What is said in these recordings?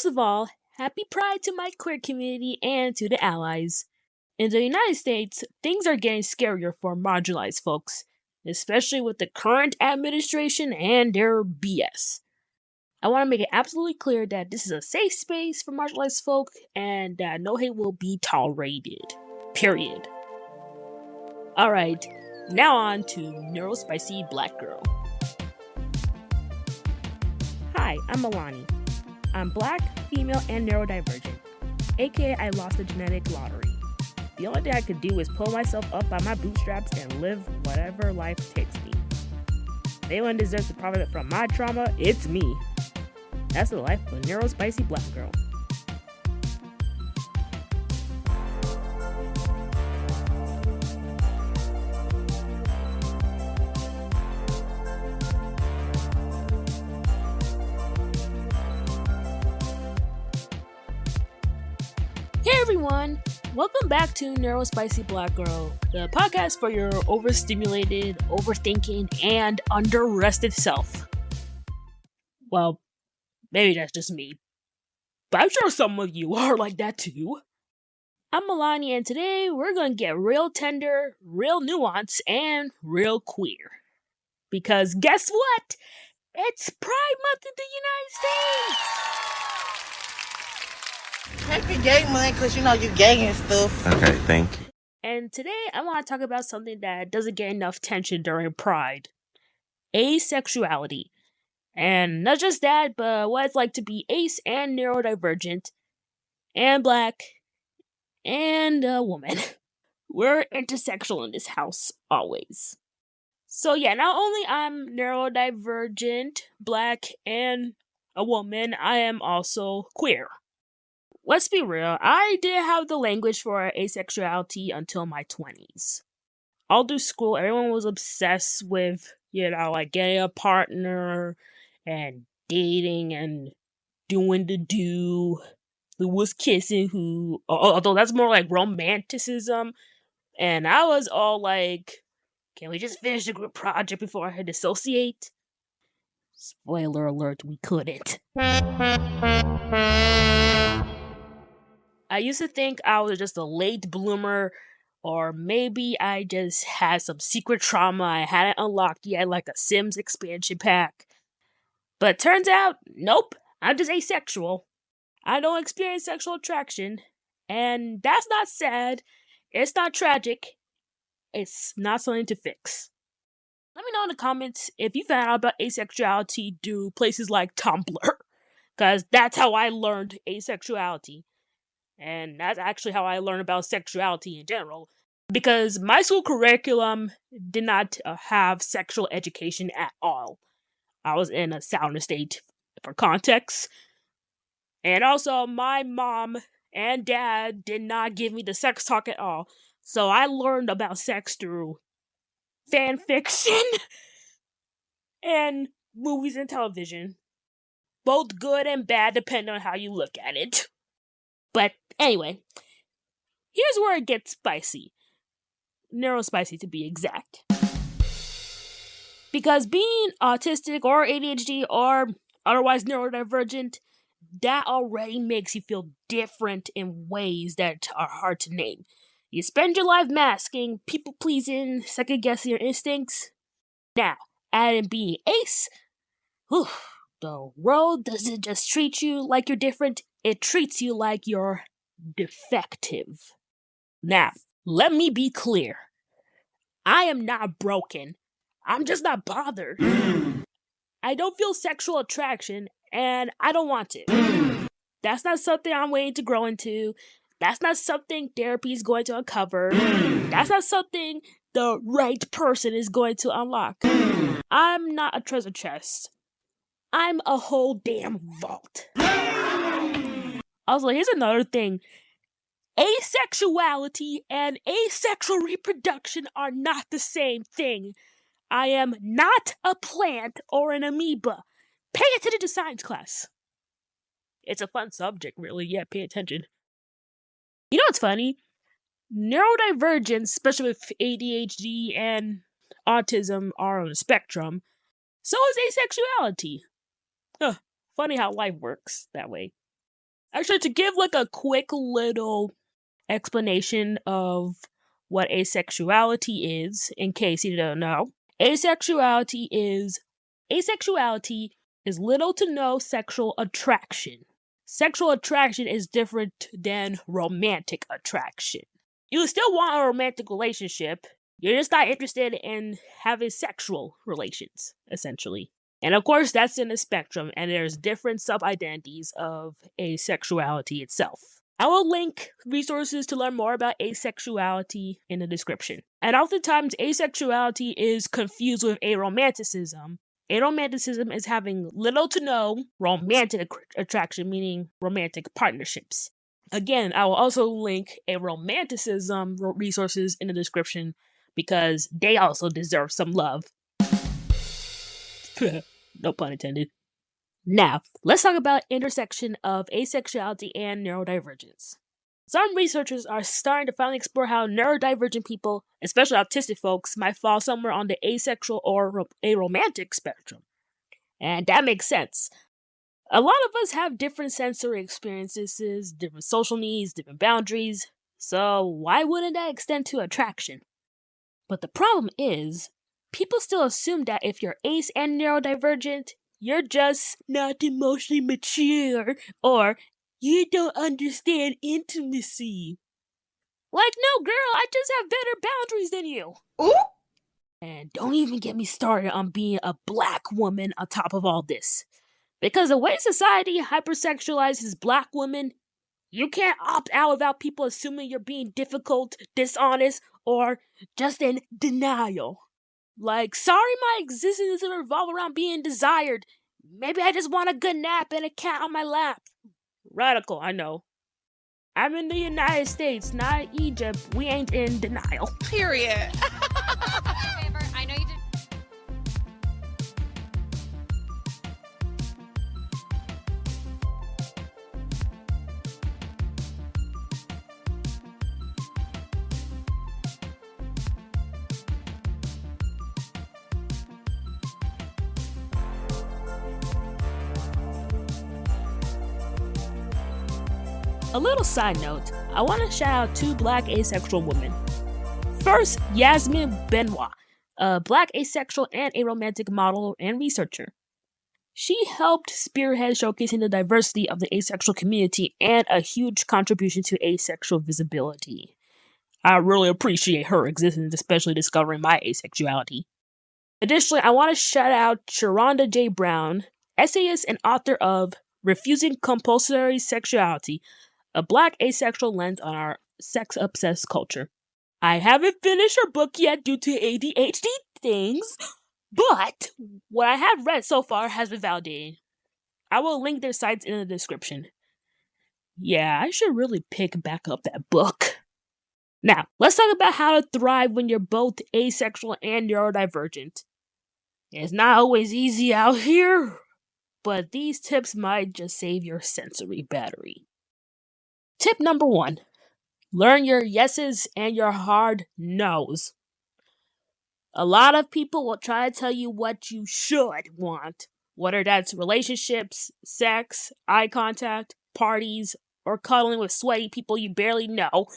First of all, happy Pride to my queer community and to the allies. In the United States, things are getting scarier for marginalized folks, especially with the current administration and their BS. I want to make it absolutely clear that this is a safe space for marginalized folk and that no hate will be tolerated. Period. Alright, now on to Neurospicy Black Girl. Hi, I'm Milani. I'm black, female, and neurodivergent, aka I lost the genetic lottery. The only thing I could do is pull myself up by my bootstraps and live whatever life takes me. If anyone deserves to profit from my trauma, it's me. That's the life of a Neurospicy Black Girl. Hey everyone! Welcome back to Neurospicy Black Girl, the podcast for your overstimulated, overthinking, and under-rested self. Well, maybe that's just me, but I'm sure some of you are like that too. I'm Milani, and today we're gonna get real tender, real nuanced, and real queer. Because guess what? It's Pride Month in the United States! Happy gay month, cause you know you gay and stuff. Okay, thank you. And today I want to talk about something that doesn't get enough attention during Pride. Asexuality. And not just that, but what it's like to be ace and neurodivergent, and black, and a woman. We're intersexual in this house, always. So yeah, not only I'm neurodivergent, black, and a woman, I am also queer. Let's be real, I didn't have the language for asexuality until my 20s. All through school, everyone was obsessed with, like getting a partner, and dating, and doing the do, who was kissing who, although that's more like romanticism, and I was all like, can we just finish the group project before I dissociate? Spoiler alert, we couldn't. I used to think I was just a late bloomer, or maybe I just had some secret trauma I hadn't unlocked yet, like a Sims expansion pack. But turns out, nope, I'm just asexual. I don't experience sexual attraction, and that's not sad, it's not tragic, it's not something to fix. Let me know in the comments if you found out about asexuality through places like Tumblr, because that's how I learned asexuality. And that's actually how I learned about sexuality in general, because my school curriculum did not have sexual education at all. I was in a sound state for context. And also, my mom and dad did not give me the sex talk at all. So I learned about sex through fan fiction and movies and television. Both good and bad depending on how you look at it. But anyway, here's where it gets spicy. Neurospicy to be exact. Because being autistic or ADHD or otherwise neurodivergent, that already makes you feel different in ways that are hard to name. You spend your life masking, people-pleasing, second-guessing your instincts. Now, add in being ace, the world doesn't just treat you like you're different, it treats you like you're defective. Now, let me be clear. I am not broken. I'm just not bothered. I don't feel sexual attraction, and I don't want to. That's not something I'm waiting to grow into. That's not something therapy is going to uncover. That's not something the right person is going to unlock. I'm not a treasure chest. I'm a whole damn vault. Also, here's another thing. Asexuality and asexual reproduction are not the same thing. I am not a plant or an amoeba. Pay attention to science class. It's a fun subject, really. Yeah, pay attention. You know what's funny? Neurodivergence, especially with ADHD and autism, are on the spectrum. So is asexuality. Funny how life works that way. Actually, to give like a quick little explanation of what asexuality is, in case you don't know, asexuality is little to no sexual attraction. Sexual attraction is different than romantic attraction. You still want a romantic relationship, you're just not interested in having sexual relations, essentially. And of course, that's in a spectrum, and there's different sub-identities of asexuality itself. I will link resources to learn more about asexuality in the description. And oftentimes, asexuality is confused with aromanticism. Aromanticism is having little to no romantic attraction, meaning romantic partnerships. Again, I will also link aromanticism resources in the description because they also deserve some love. No pun intended. Now, let's talk about intersection of asexuality and neurodivergence. Some researchers are starting to finally explore how neurodivergent people, especially autistic folks, might fall somewhere on the asexual or aromantic spectrum. And that makes sense. A lot of us have different sensory experiences, different social needs, different boundaries, so why wouldn't that extend to attraction? But the problem is, people still assume that if you're ace and neurodivergent, you're just not emotionally mature, or you don't understand intimacy. Like, no, girl, I just have better boundaries than you. Ooh. And don't even get me started on being a black woman on top of all this. Because the way society hypersexualizes black women, you can't opt out without people assuming you're being difficult, dishonest, or just in denial. Like, sorry my existence doesn't revolve around being desired. Maybe I just want a good nap and a cat on my lap. Radical, I know. I'm in the United States, not Egypt. We ain't in denial. Period. I know you did. A little side note, I want to shout out two black asexual women. First, Yasmin Benoit, a black asexual and aromantic model and researcher. She helped spearhead showcasing the diversity of the asexual community and a huge contribution to asexual visibility. I really appreciate her existence, especially discovering my asexuality. Additionally, I want to shout out Sharonda J. Brown, essayist and author of Refusing Compulsory Sexuality, a black asexual lens on our sex-obsessed culture. I haven't finished her book yet due to ADHD things, but what I have read so far has been validating. I will link their sites in the description. Yeah, I should really pick back up that book. Now, let's talk about how to thrive when you're both asexual and neurodivergent. It's not always easy out here, but these tips might just save your sensory battery. Tip number 1. Learn your yeses and your hard no's. A lot of people will try to tell you what you should want, whether that's relationships, sex, eye contact, parties, or cuddling with sweaty people you barely know.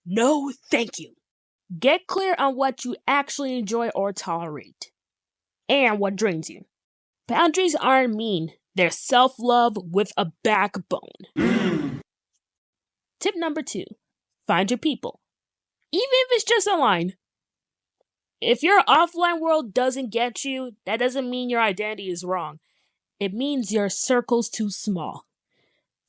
No, thank you. Get clear on what you actually enjoy or tolerate, and what drains you. Boundaries aren't mean, they're self-love with a backbone. Tip number 2. Find your people. Even if it's just online. If your offline world doesn't get you, that doesn't mean your identity is wrong. It means your circle's too small.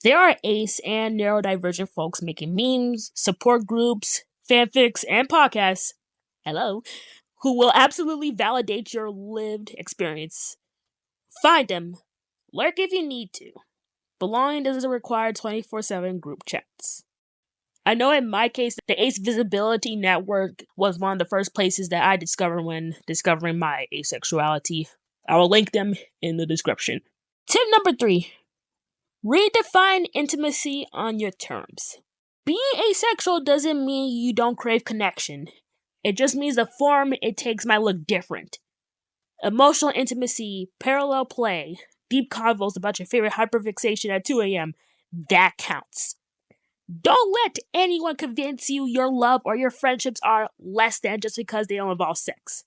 There are ace and neurodivergent folks making memes, support groups, fanfics, and podcasts, hello, who will absolutely validate your lived experience. Find them. Lurk if you need to. Belonging doesn't require 24/7 group chats. I know in my case, the Ace Visibility Network was one of the first places that I discovered when discovering my asexuality. I will link them in the description. Tip number 3. Redefine intimacy on your terms. Being asexual doesn't mean you don't crave connection. It just means the form it takes might look different. Emotional intimacy, parallel play, deep convos about your favorite hyperfixation at 2 a.m., that counts. Don't let anyone convince you your love or your friendships are less than just because they don't involve sex.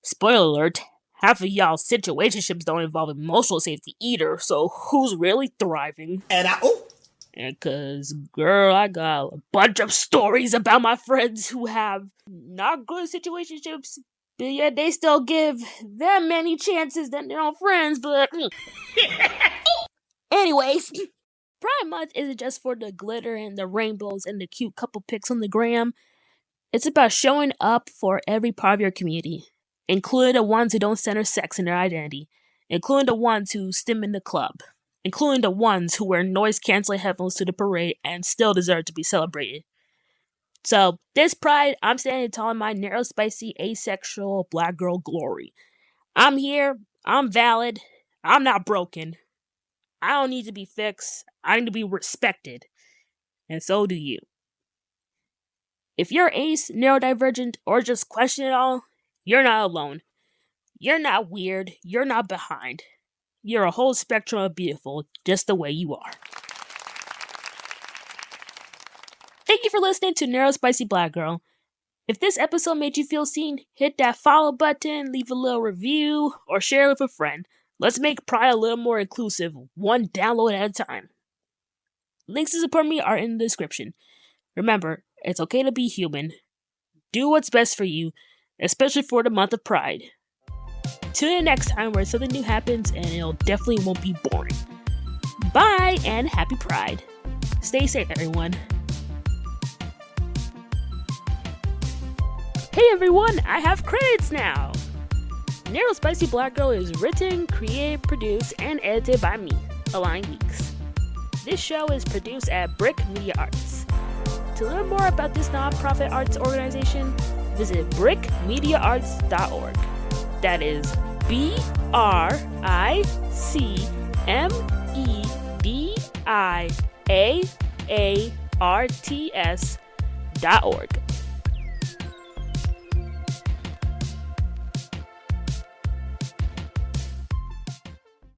Spoiler alert, half of y'all's situationships don't involve emotional safety either, so who's really thriving? And cause, girl, I got a bunch of stories about my friends who have not good situationships, but yet they still give them many chances than their own friends, but... Anyways, Pride Month isn't just for the glitter and the rainbows and the cute couple pics on the gram. It's about showing up for every part of your community, including the ones who don't center sex in their identity, including the ones who stim in the club, including the ones who wear noise-canceling headphones to the parade and still deserve to be celebrated. So, this Pride, I'm standing tall in my Neurospicy, asexual, black girl glory. I'm here, I'm valid, I'm not broken. I don't need to be fixed, I need to be respected. And so do you. If you're ace, neurodivergent, or just question it all, you're not alone. You're not weird, you're not behind. You're a whole spectrum of beautiful, just the way you are. Thank you for listening to Neurospicy Black Girl. If this episode made you feel seen, hit that follow button, leave a little review, or share it with a friend. Let's make Pride a little more inclusive, one download at a time. Links to support me are in the description. Remember, it's okay to be human. Do what's best for you, especially for the month of Pride. Tune in next time where something new happens and it definitely won't be boring. Bye and happy Pride. Stay safe, everyone. Hey everyone, I have credits now! Neurospicy Black Girl is written, created, produced, and edited by me, Alani Weeks. This show is produced at Brick Media Arts. To learn more about this nonprofit arts organization, visit brickmediaarts.org. That is BRICMEDIAARTS.org.